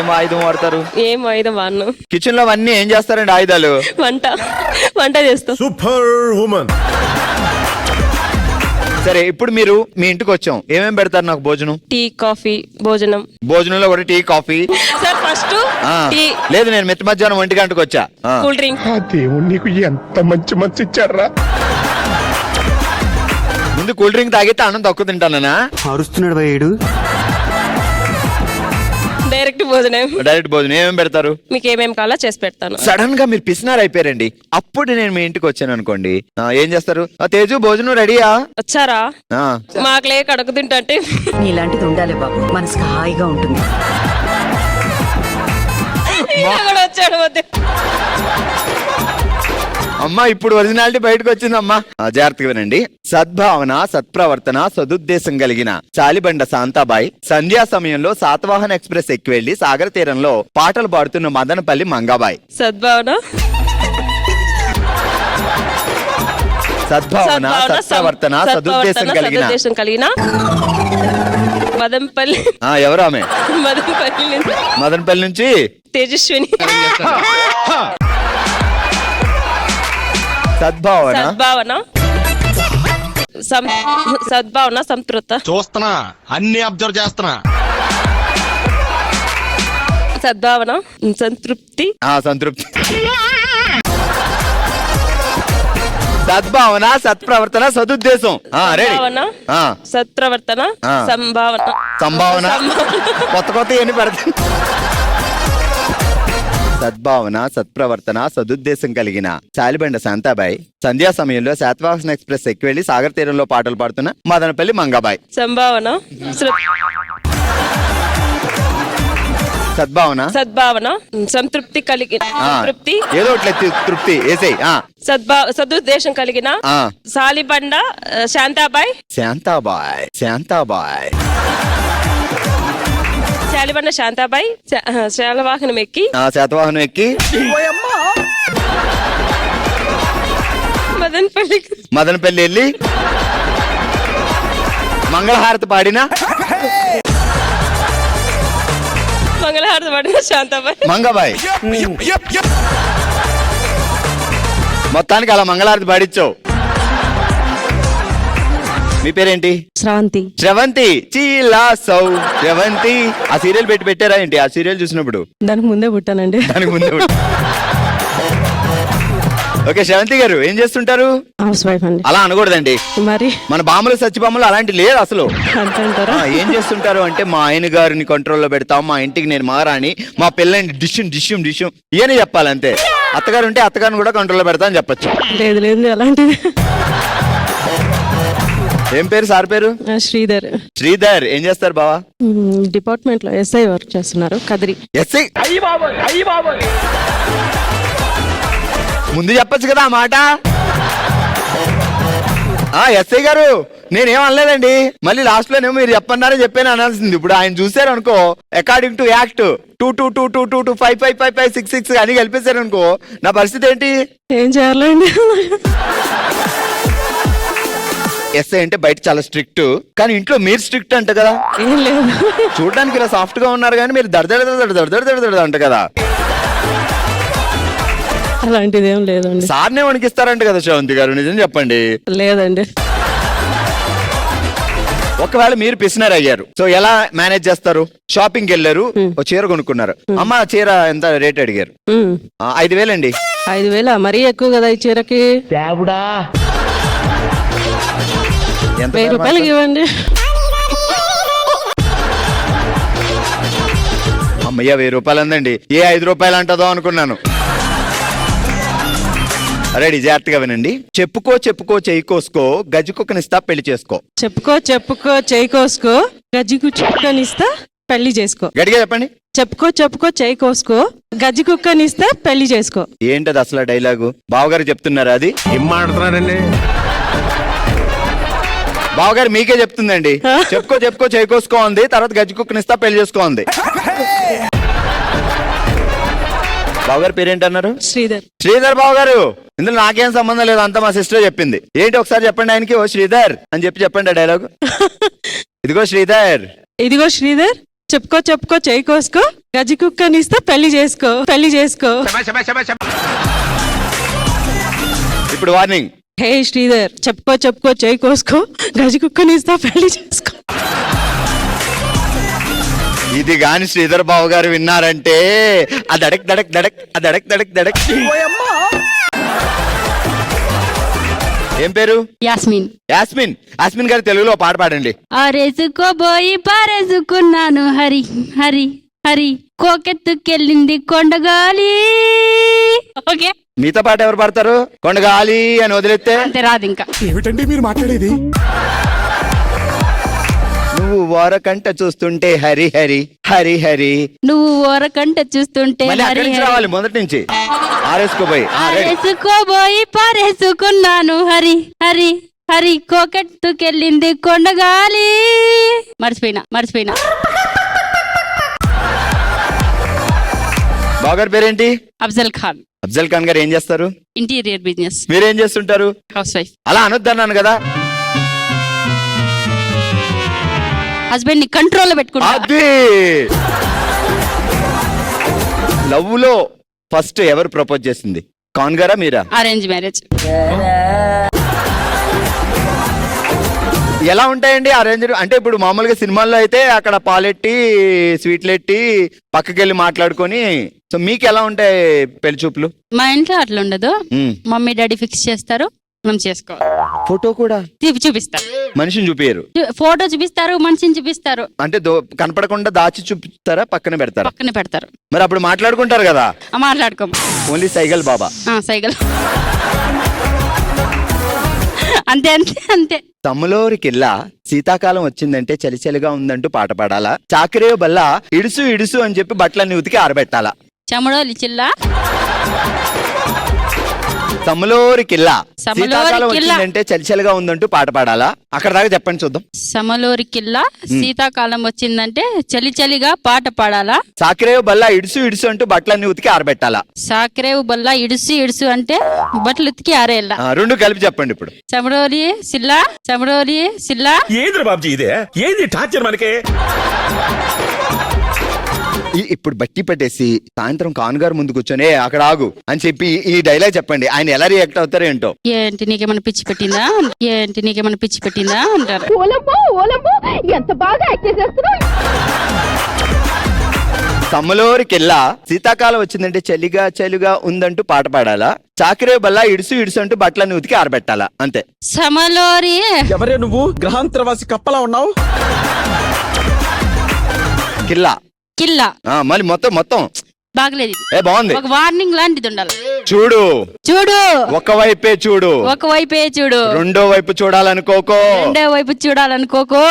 ఏం ఆయుధం వాడతారు? ఏం ఆయుధం వాడను. కిచెన్ లో అన్ని ఏం చేస్తారండి ఆయుధాలు? వంట చేస్తాం. Super women. సరే, ఇప్పుడు మీరు మీ ఇంటికి వచ్చాం, ఏమేం పెడతారు నాకు భోజనం? టీ, కాఫీ, భోజనం. భోజనంలో కూడా tea, coffee? Sir first tea. లేదు, నేను మిట్ట మధ్యాహ్నం 1 గంటకు వచ్చా. Cool drink. దేవుడు నీకు ఎంత మంచి మనసు ఇచ్చారా. ముందు కూల్ డ్రింక్ తాగితే అన్నం తక్కువ తింటానా? అరుస్తున్నాడు భయ్యుడు. డైరెక్ట్ భోజనం. డైరెక్ట్ భోజనం ఏమేమి పెడతారు? మీకు ఏమేమి కావాలో చేసి పెడతాను. సడన్ గా మీరు పిసినారు అయిపోయారండి, అప్పుడు నేను మీ ఇంటికి వచ్చాను అనుకోండి, ఏం చేస్తారు? తేజు భోజనం రెడీయా? వచ్చారా? మాకు లేక అడుగు తింటే. నీలాంటిది ఉండాలి బాబు, మనసుకి హాయిగా ఉంటుంది. వచ్చాడు వద్దే. అమ్మా, ఇప్పుడు ఒరిజినాలిటీ బయటకు వచ్చిందమ్మా. జాగ్రత్తగా వినండి. సద్భావన, సత్ప్రవర్తన, సదుద్దేశం కలిగిన చాలిబండ శాంతాబాయి సంధ్యా సమయంలో శాతవాహన ఎక్స్ప్రెస్ ఎక్కి వెళ్లి సాగర తీరంలో పాటలు పాడుతున్న మదనపల్లి మంగాబాయి. సద్భావన, సద్భావన, సత్ప్రవర్తన, సదుద్దేశం కలిగిన మదనపల్లి. ఎవరు ఆమె? మదనపల్లి నుంచి తేజస్విని. సద్భావన, సద్భావన, సంతృప్త. చూస్తున్నా, అన్ని అబ్జర్వ్ చేస్తున్నా. సద్భావన, సంతృప్తి. సంతృప్తి. సద్భావన, సత్ప్రవర్తన, సదుద్దేశం. సత్ప్రవర్తన, సంభావన. కొత్త ఏమి పెడతాయి? సద్భావన, సత్ప్రవర్తన, సదుద్దేశం కలిగిన చాలిబండ శాంతాబాయి సంధ్యా సమయంలో శాతవాహన ఎక్స్ప్రెస్ ఎక్కి వెళ్లి సాగర్ తీరంలో పాటలు పాడుతున్న మదనపల్లి మంగాబాయి. సంభావన, సద్భావన, సంతృప్తి కలిగిన. ఏదో తృప్తి వేసేయి. సదుద్దేశం కలిగిన సాలిబండ శాంతాబాయి. శాలిబండ శాంతాబాయి శాతవాహనం ఎక్కి మదనపల్లి వెళ్ళి మంగళహారతి పాడిన శాంతాబాయి మంగబాయి. మొత్తానికి అలా మంగళహారతి పాడించావు. మీ పేరేంటి? శ్రవంతి. శ్రవంతి. ఆ సీరియల్ పెట్టారా ఏంటి? ఆ సీరియల్ చూసినప్పుడు దానికి ముందే పుట్టానండి. ఓకే, శ్రవంతి గారు ఏం చేస్తుంటారు? హౌస్ వైఫ్ అండి. అలా అనకూడదండి, మరి మన బామ్మలు సచ్చిబామ్మలు అలాంటి లేదు అసలు. అంటారా? ఏం చేస్తుంటారు అంటే, మా ఆయన గారిని కంట్రోల్లో పెడతాం, మా ఇంటికి నేను మారాని, మా పిల్లని డిష్యం ఇయని చెప్పాలంతే. అత్తగారు ఉంటే అత్తగారిని కూడా కంట్రోల్లో పెడతా అని చెప్పచ్చు. లేదు అలాంటిది. ఏం పేరు? సార్ పేరు? శ్రీధర్. ఏం చేస్తారు బావా? డిపార్ట్మెంట్ లో ఎస్ఐ వర్క్ చేస్తున్నారు. కదిరి ఎస్ఐ. ముందు చెప్పచ్చు కదా ఆ మాట. ఎస్ఐ గారు నేనేం అనలేదండి, మళ్ళీ లాస్ట్ లోనేమో మీరు చెప్పన్నారని చెప్పాను అనాల్సింది. ఇప్పుడు ఆయన చూసారు అనుకో, అకార్డింగ్ టు యాక్ట్ 22222255556 అని కలిపేశారు అనుకో, నా పరిస్థితి ఏంటి? ఏం చేయాలండి? ఎస్ఐ అంటే బయట చాలా స్ట్రిక్ట్, కానీ ఇంట్లో మీరు స్ట్రిక్ట్ అంట కదా. ఏం లేదు, చూడడానికి ఇలా సాఫ్ట్ గా ఉన్నారు, కానీ మీరు దడదడ అంట కదా. అలాంటిది ఏం లేదండి. సార్నే వణికిస్తారంట కదా శ్రవంతి గారు, నిజం చెప్పండి. లేదండి. ఒకవేళ మీరు పిసినర్ అయ్యారు, సో ఎలా మేనేజ్ చేస్తారు? షాపింగ్ వెళ్ళారు, ఒక చీర కొనుక్కున్నారు. అమ్మ చీర ఎంత రేట్ అడిగారు? 5,000 అండి. 5,000 మరీ ఎక్కువ కదా ఈ చీరకి. 1000 రూపాయలకి ఇవ్వండి. అమ్మయ్య, 1000 రూపాయలు అందండి. ఏ 5 రూపాయలు అంటదో అనుకున్నాను. రెడీ, జాగ్రత్తగా వినండి. చెప్పుకో చెయ్యి కోసుకో, గజ్జికుక్కనిస్తా పెళ్లి చేసుకో. చెప్పుకో చెయ్యి కోసుకో, గజ్జికుక్కనిస్తా పెళ్లి చేసుకో. గట్టిగా చెప్పండి. చెప్పుకో చెయ్యి కోసుకో, గజ్జికుక్కనిస్తా పెళ్లి చేసుకో. ఏంటది అసలు డైలాగు? బావగారు చెప్తున్నారా అది? ఏం మాట్లాడుతున్నారండి? బావగారు మీకే చెప్తుందండి. చెప్పుకో చెయ్యి కోసుకో ఉంది, తర్వాత గజ్జికుక్కనిస్తా పెళ్లి చేసుకో ఉంది. బావగారు పేరేంటన్నారు? శ్రీధర్ బావగారు. ఇందులో నాకేం సంబంధం లేదు, అంతా మా సిస్టర్ చెప్పింది. ఏంటి ఒకసారి చెప్పండి ఆయనకి, ఓ శ్రీధర్ అని చెప్పండి ఆ డైలాగ్. ఇదిగో శ్రీధర్ చెప్పుకో చెప్పుకో చేయి కోసుకో గజ్జి కుక్కనిస్తా పెళ్లి చేసుకో పెళ్లి చేసుకో. ఇప్పుడు వార్నింగ్. హే శ్రీధర్, చెప్పుకో చెప్పుకో చేయి కోసుకో గజ్జి కుక్కనిస్తా పెళ్లి చేసుకో. ఇది గాని శ్రీధర్ బాబు గారు విన్నారంటే అదడక్ దడక్ దడక్ అదడక్ దడక్ దడక్. ఏం పేరు? యాస్మిన్. యాస్మిన్. యాస్మిన్ గారు తెలుగులో పాట పాడండి. ఆరేసుకోబోయి పారేసుకున్నాను హరి హరి హరి కోకెత్తుకెళ్ళింది కొండగాలి. ఓకే, మీతో పాట ఎవరు పాడతారు? కొండగాలి అని వదిలేస్తే అంతే, రాదు ఇంకా. ఏమిటండి మీరు మాట్లాడేది? నువ్వు ఓరకంట చూస్తుంటే హరి హరి హరి హరి. నువ్వు ఓరకంట చూస్తుంటే మళ్ళీ అక్కడి హరి నుంచి హరి. రావాలి మొదటి నుంచి. ఆరేసుకోబోయి ఆరేసుకోబోయి పారేసుకున్నాను హరి హరి హరి కోకెత్తుకెళ్ళింది కొండగాలి. మర్చిపోయినా. బావగారి పేరేంటి? అఫ్జల్ ఖాన్. అఫ్జల్ ఖాన్ గారు ఏం చేస్తారు? ఇంటీరియర్ బిజినెస్, మీరేం చేస్తుంటారు? House wife. అలా అనొద్దన్నాను కదా. హస్బెండ్ ని కంట్రోల్ లో పెట్టుకుంటా. అది లవ్ లో ఫస్ట్ ఎవరు ప్రపోజ్ చేసింది? ఖాన్ గారా మీరా? Arrange marriage. ఎలా ఉంటాయండి అరేంజ్? అంటే ఇప్పుడు మామూలుగా సినిమాల్లో అయితే అక్కడ పాలెట్టి స్వీట్లు ఎట్టి పక్కకెళ్ళి మాట్లాడుకొని, సో మీకు ఎలా ఉంటాయి పెళ్లి చూపులు? మా ఇంట్లో అట్లా ఉండదు. మమ్మీ డాడీ ఫిక్స్ చేస్తారు, మనం చేసుకోవాలి. ఫోటో కూడా చూపిస్తారు, మనిషిని చూపియరు. ఫోటో చూపిస్తారు, మనిషిని చూపిస్తారు. అంటే కనపడకుండా దాచి చూపిస్తారా, పక్కన పెడతారా? పక్కన పెడతారు. మరి అప్పుడు మాట్లాడుకుంటారు కదా. మాట్లాడుకోం, ఓన్లీ సైగల్ బాబా. సైకిల్ అంతే అంతే అంతే. తమ్ములోరికిల్లా శీతాకాలం వచ్చిందంటే చలిచలిగా ఉందంటూ పాట పాడాలా? చాకరే బల్ల ఇడుసు ఇడుసు అని చెప్పి బట్టలన్నీ ఉతికి ఆరబెట్టాలా? చెమడోలి చిల్ల. తమ్ములోరికిల్లా సమలోరికిల్లా. శీతాకాలం వచ్చిందంటే చలిచలిగా ఉందంటూ పాట పాడాలా? అక్కడ దాకా చెప్పండి చూద్దాం. సమలోరికిల్లా శీతాకాలం వచ్చిందంటే చలి చలిగా పాట పాడాలా? చాకరే బల్ల ఇడుసు ఇడుసు అంటూ బట్టలన్నీ ఉతికి ఆరబెట్టాలా? సాకరేవు బల్ల ఇడుసు ఇడుసు అంటే బట్టలు ఉతికి ఆరేయాల. రెండు కలిపి చెప్పండి ఇప్పుడు. చెమడోలి సిల్లా, చెమడోలి సిల్లా. ఏంద్ర బాబ్జీ ఇదే? ఏంది టార్చర్ మనకి? ఇప్పుడు బట్టి పట్టేసి సాయంత్రం ఖాన్ గారు ముందు కూర్చొని అక్కడ ఆగు అని చెప్పి ఈ డైలాగ్ చెప్పండి. ఆయన ఎలా రియాక్ట్ అవుతారో ఏంటో. ఏంటి నీకేమైనా పిచ్చి పెట్టిందా, ఏంటి నీకేమైనా పిచ్చి పెట్టిందా అంటారు. ఎంత బాగా యాక్ట్ చేస్తున్నావు. తమ్ములోరికెల్లా శీతాకాలం వచ్చిందంటే చలిగా చలిగా ఉందంటూ పాట పాడాలా? చాకరే బల్ల ఇడుసు ఇడుసు అంటూ బట్టలన్నీ ఉతికి ఆరబెట్టాలా? అంతే. సమలోరి ఎవరే నువ్వు? గ్రహాంతరవాసి కప్పలా ఉన్నావు. కిల్లా కిల్లా. మళ్ళీ మొత్తం బాగలేదు ఇది. బాగుంది. ఒక వార్నింగ్ లాంటిది ఉండాలి. చూడు ఒకవైపే చూడు, ఒకవైపే చూడు, రెండో వైపు చూడాలనుకోకో, రెండో వైపు చూడాలనుకోకో.